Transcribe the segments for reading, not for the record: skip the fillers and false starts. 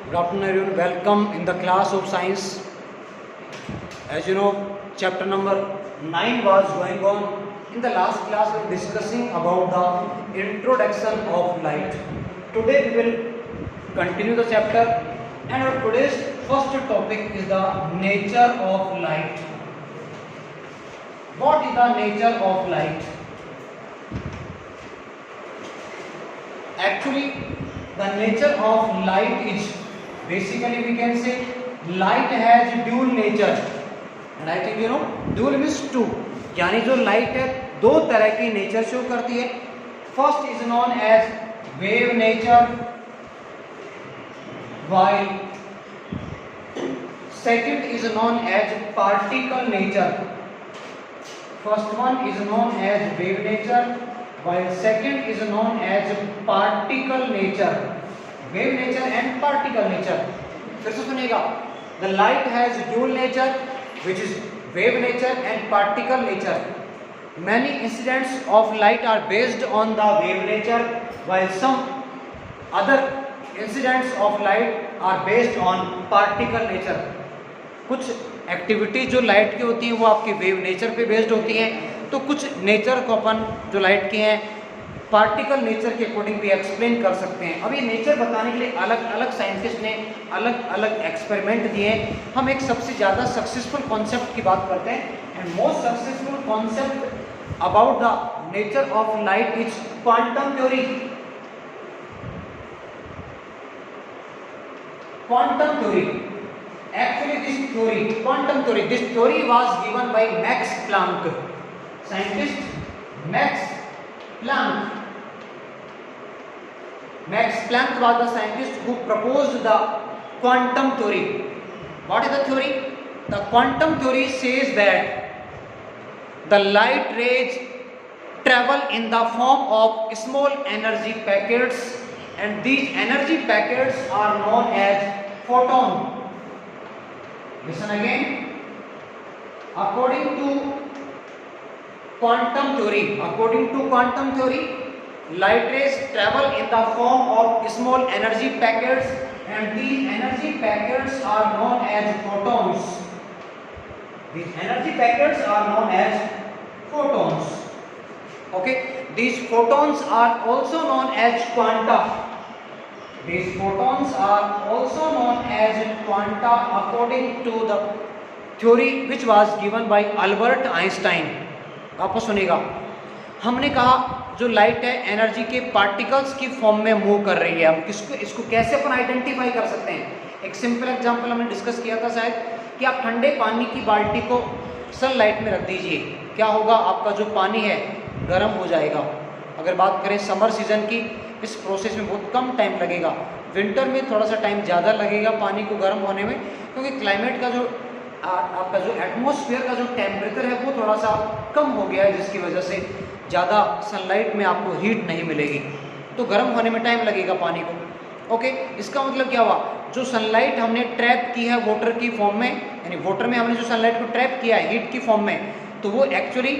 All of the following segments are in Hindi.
Good afternoon everyone, welcome in the class of science. As you know, chapter number 9 was going on. In the last class we were discussing about the introduction of light. Today we will continue the chapter and our today's first topic is the nature of light. What is the nature of light? Actually, the nature of light is basically we can say light has dual nature. And I think you know dual means two. यानी जो लाइट है दो तरह की नेचर शो करती है. First is known as wave nature while second is known as particle nature. First one is known as wave nature while second is known as particle nature. Wave nature and particle nature. फिर से सुनिएगा. The light has dual nature which is wave nature and particle nature. Many incidents of light are based on the wave nature while some other incidents of light are based on particle nature. कुछ एक्टिविटी जो लाइट की होती हैं वो आपकी वेव नेचर पे बेस्ड होती हैं, तो कुछ नेचर को अपन जो लाइट की हैं पार्टिकल नेचर के अकॉर्डिंग भी एक्सप्लेन कर सकते हैं. अब ये नेचर बताने के लिए अलग अलग साइंटिस्ट ने अलग अलग एक्सपेरिमेंट दिए हैं. हम एक सबसे ज़्यादा सक्सेसफुल कॉन्सेप्ट की बात करते हैं and most successful concept about the nature of light is quantum theory. Quantum theory. Actually, this theory, quantum theory, this theory was given by Max Planck. Scientist Max Planck. Max Planck was the scientist who proposed the quantum theory. What is the theory? The quantum theory says that the light rays travel in the form of small energy packets. And these energy packets are known as photon. Listen again. According to quantum theory, light rays travel in the form of small energy packets, and these energy packets are known as photons. These energy packets are known as photons. Okay. These photons are also known as quanta. These photons are also known as quanta according to the theory which was given by Albert Einstein. आपको सुनेगा. हमने कहा जो लाइट है एनर्जी के पार्टिकल्स की फॉर्म में मूव कर रही है. हम इसको कैसे अपन आइडेंटिफाई कर सकते हैं? एक सिंपल एग्जांपल हमने डिस्कस किया था शायद कि आप ठंडे पानी की बाल्टी को सनलाइट में रख दीजिए, क्या होगा? आपका जो पानी है गर्म हो जाएगा. अगर बात करें समर सीजन की, इस प्रोसेस में बहुत कम टाइम लगेगा. विंटर में थोड़ा सा टाइम ज़्यादा लगेगा पानी को गर्म होने में, क्योंकि क्लाइमेट का जो आपका जो एटमॉस्फेयर का जो टेम्परेचर है वो थोड़ा सा कम हो गया है, जिसकी वजह से ज़्यादा सनलाइट में आपको हीट नहीं मिलेगी, तो गर्म होने में टाइम लगेगा पानी को. ओके, इसका मतलब क्या हुआ? जो सनलाइट हमने ट्रैप की है वाटर की फॉर्म में, यानी वाटर में हमने जो सनलाइट को ट्रैप किया है हीट की फॉर्म में, तो वो एक्चुअली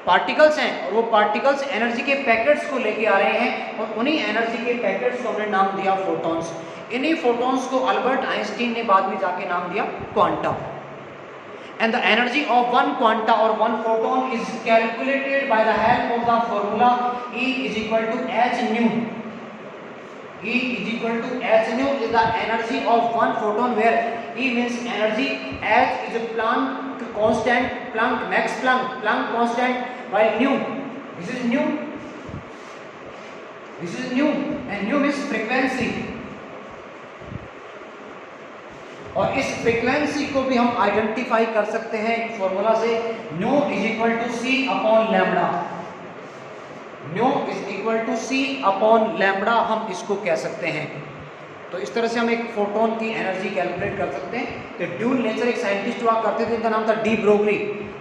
पार्टिकल्स हैं और वो पार्टिकल्स एनर्जी के पैकेट्स को लेके आ रहे हैं और उन्हीं एनर्जी के पैकेट्स को हमने नाम दिया फोटॉन्स. इन्हीं फोटॉन्स को अल्बर्ट आइंस्टीन ने बाद में जाके नाम दिया quanta. And the energy of one quanta और one photon is calculated by the help of the formula E is equal to H nu. E is equal to h nu is the energy of one photon, where E means energy, h is a Planck constant, Max Planck constant, while nu, this is nu and nu means frequency. और इस फ्रीक्वेंसी को भी हम आइडेंटिफाई कर सकते हैं एक फॉर्मूला से, nu is equal to c upon lambda. Nu is equal to C upon lambda हम इसको कह सकते हैं. तो इस तरह से हम एक फोटोन की एनर्जी कैलकुलेट कर सकते हैं. तो ड्यूल नेचर एक साइंटिस्ट हुआ करते थे, इनका नाम था डी ब्रोगली.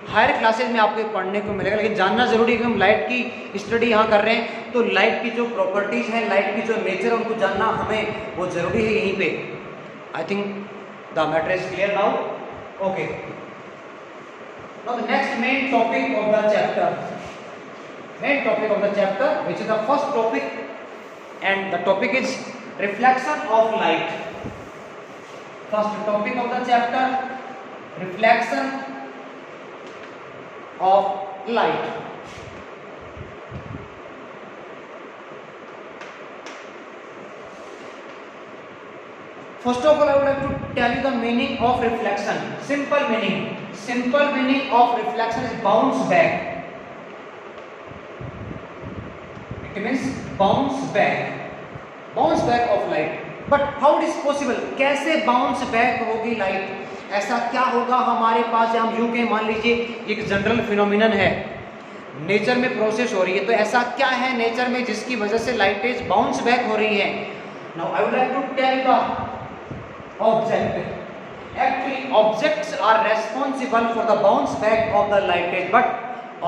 हायर क्लासेज में आपको पढ़ने को मिलेगा, लेकिन जानना जरूरी है कि हम लाइट की स्टडी यहाँ कर रहे हैं, तो लाइट की जो प्रॉपर्टीज हैं, लाइट की जो नेचर है, उनको जानना हमें वो जरूरी है यहीं पे. I think the matter is clear now. Okay, now the next main topic of the chapter. Main topic of the chapter, which is the first topic, and the topic is reflection of light. First topic of the chapter, reflection of light. First of all, I would like to tell you the meaning of reflection. Simple meaning. Simple meaning of reflection is bounce back. It means bounce back. Bounce back of light. But how it is possible? कैसे bounce back होगी light? ऐसा क्या होगा हमारे पास? हम यूं के मान लीजिए एक जनरल फिनोमिनन है, नेचर में प्रोसेस हो रही है, तो ऐसा क्या है नेचर में जिसकी वजह से लाइटेज बाउंस बैक हो रही है? Now I would like to tell the object. Actually, objects are responsible for the bounce back of the lightage, but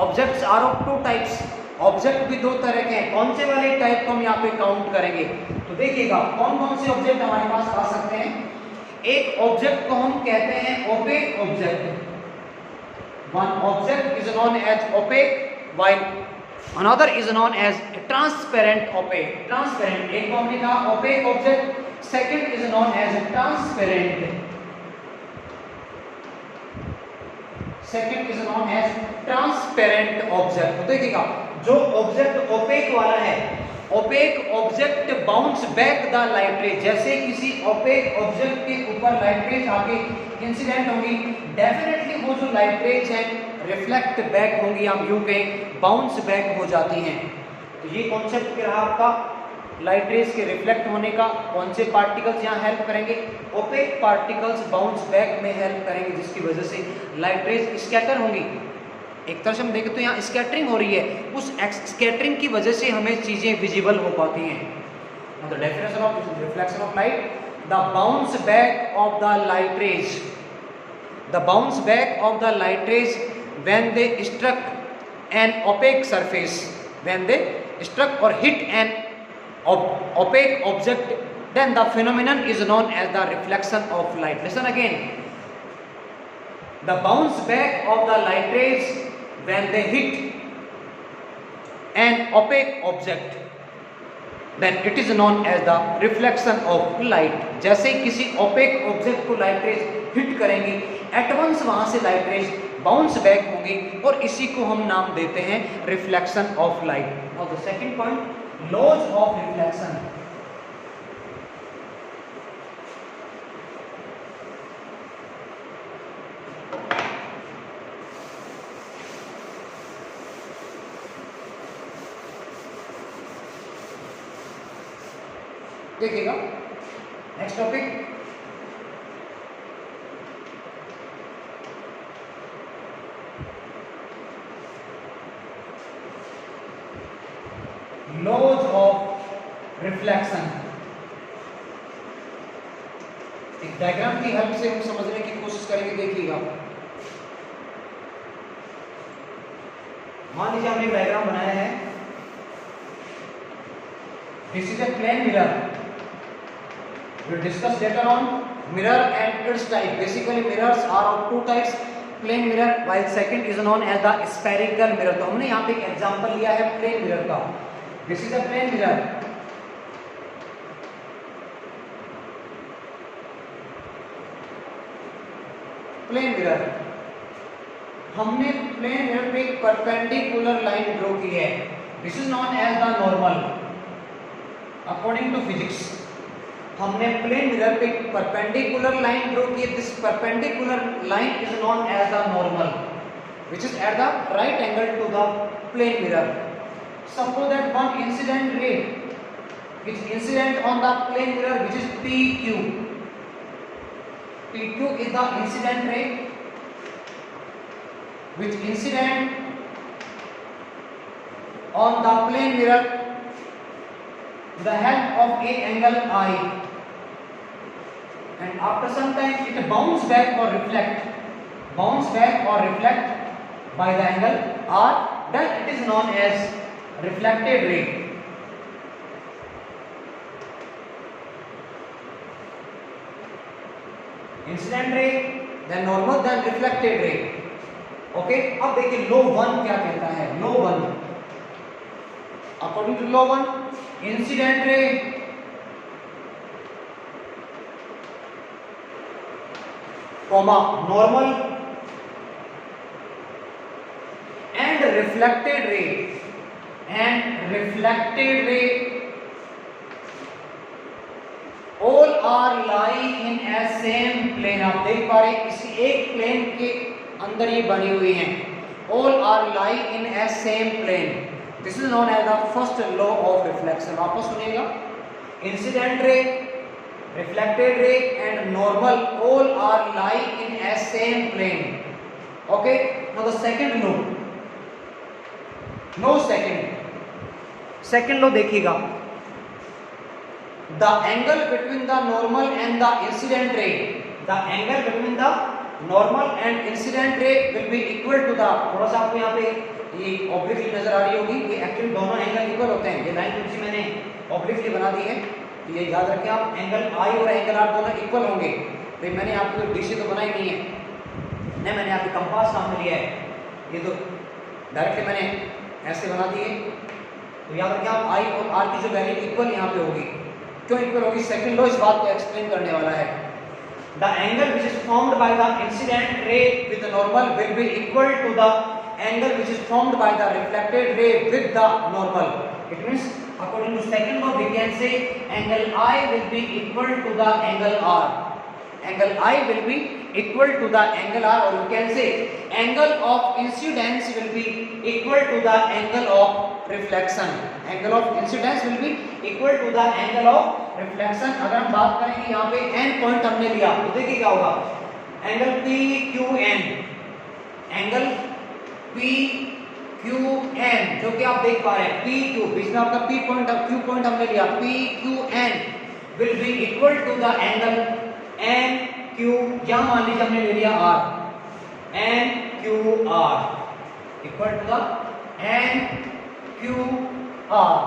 objects are of two types. Object भी दो तरह के हैं. कौन से वाले टाइप को हम यहाँ पे काउंट करेंगे? तो देखिएगा कौन कौन से ऑब्जेक्ट हमारे पास आ सकते हैं. एक ऑब्जेक्ट को हम कहते हैं opaque object. One object is known as opaque while another is known as transparent opaque. Transparent एक को हमने कहा opaque object, second is known as transparent. Second is known as transparent object. तो देखिएगा जो ऑब्जेक्ट ओपेक वाला है, opaque object bounce back the light रे. जैसे किसी ओपेक ऑब्जेक्ट के ऊपर लाइट रेज आके इंसिडेंट होंगी, डेफिनेटली वो जो लाइट रेज है रिफ्लेक्ट बैक होंगी, हम यूं कहें बाउंस बैक हो जाती हैं. तो ये कॉन्सेप्ट क्या रहा आपका लाइट रेज के रिफ्लेक्ट होने का. कौन से पार्टिकल्स यहाँ हेल्प करेंगे? ओपेक पार्टिकल्स बाउंस बैक में हेल्प करेंगे, जिसकी वजह से लाइट रेज स्कैटर होंगी. एक तरह से हम देखें तो यहाँ स्कैटरिंग हो रही है, उस स्कैटरिंग की वजह से हमें चीजें विजिबल हो पाती हैं. The definition of reflection of light, the bounce back of the light rays, the bounce back of the light rays when they struck an opaque surface, when they struck और hit an opaque object, then the phenomenon is known as the reflection of light. Listen again. The bounce back of the light rays when they hit an opaque object, then it is known as the reflection of light. जैसे किसी opaque object को light rays hit करेंगी, at once वहां से light rays bounce back होंगी और इसी को हम नाम देते हैं reflection of light. Now the second point, laws of reflection. देखिएगा next topic, laws of reflection. एक डायग्राम की हेल्प से हम समझने की कोशिश करेंगे. देखिएगा मान लीजिए हमने एक डायग्राम बनाया है. This is a plane mirror. we'll discuss later on mirror and its type. Basically mirrors are of two types, plane mirror while second is known as the spherical mirror. तो हमने यहाँ पे एक एग्जांपल लिया है प्लेन मिरर का. This is a plane mirror. Plane mirror, हमने प्लेन मिरर पे एक परपेंडिकुलर लाइन ड्रॉ की है. This is known as the normal. According to physics हमने प्लेन मिरर पे परपेंडिकुलर लाइन ड्रॉ की है. This perpendicular line is known as the normal which is at the right angle to the plane mirror. Suppose that one incident ray is incident on the plane mirror which is PQ. PQ is the incident ray which incident on the plane mirror with the help of a angle I, and after some time it bounce back or reflect by the angle R. Then it is known as reflected ray. Incident ray, then normal, then reflected ray. Okay, अब देखिए लो वन क्या कहता है. Law one, according to law one, incident ray comma normal and reflected ray all are lie in a same plane. आप देख पा रहे हैं इसी एक प्लेन के अंदर ये बनी हुई हैं. all are lie in a same plane. this is known as the first law of reflection. वापस सुनिएगा. incident ray, reflected ray and normal all are lie in a same plane. okay, now the second law. no second law देखिएगा. the angle between the normal and the incident ray will be equal to the, थोड़ा सा आपको यहाँ पे ये ऑब्लिकली नजर आ रही होगी. ये एक्चुअली दोनों एंगल इक्वल होते हैं. ये लाइन थोड़ी सी मैंने ऑब्लिकली बना दी है, तो ये याद रखें आप. एंगल आई और एंगल आर दोनों इक्वल होंगे. भाई मैंने आपको डीसी तो बनाई नहीं है, नहीं मैंने आपके कंपास सामने लिया है. ये तो डायरेक्टली मैंने ऐसे बना दी है. तो याद रखें आप आई और आर की जो वैल्यू इक्वल यहाँ पे होगी. क्यों इक्वल होगी? सेकंड लॉ इस बात को एक्सप्लेन करने वाला है. The angle which is formed by the incident ray with the normal will be equal to the angle which is formed by the reflected ray with the normal. It means according to second law we can say angle I will be equal to the angle R. Angle I will be equal to the angle R, or you can say angle of incidence will be equal to the angle of reflection. Angle of incidence will be equal to the angle of reflection. अगर हम बात करेंगे यहाँ पे n पॉइंट हमने लिया तो देखिए क्या होगा. एंगल PQN, एंगल PQN जो कि आप देख पा रहे हैं PQ, बीच में आपका P पॉइंट और Q पॉइंट हमने लिया. PQN will be equal to the angle NQ, या मान लीजिए हमने ले लिया R, NQR equal to the NQR.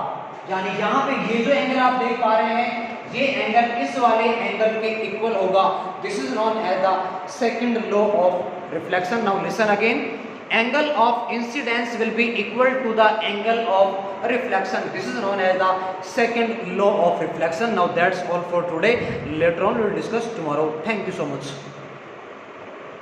यानी यहाँ पे ये जो एंगल आप देख पा रहे हैं ये एंगल इस वाले एंगल के इक्वल होगा. This is known as the second law of reflection. Now listen again. angle of incidence will be equal to the angle of reflection. This is known as the second law of reflection. Now that's all for today. Later on we will discuss tomorrow. Thank you so much.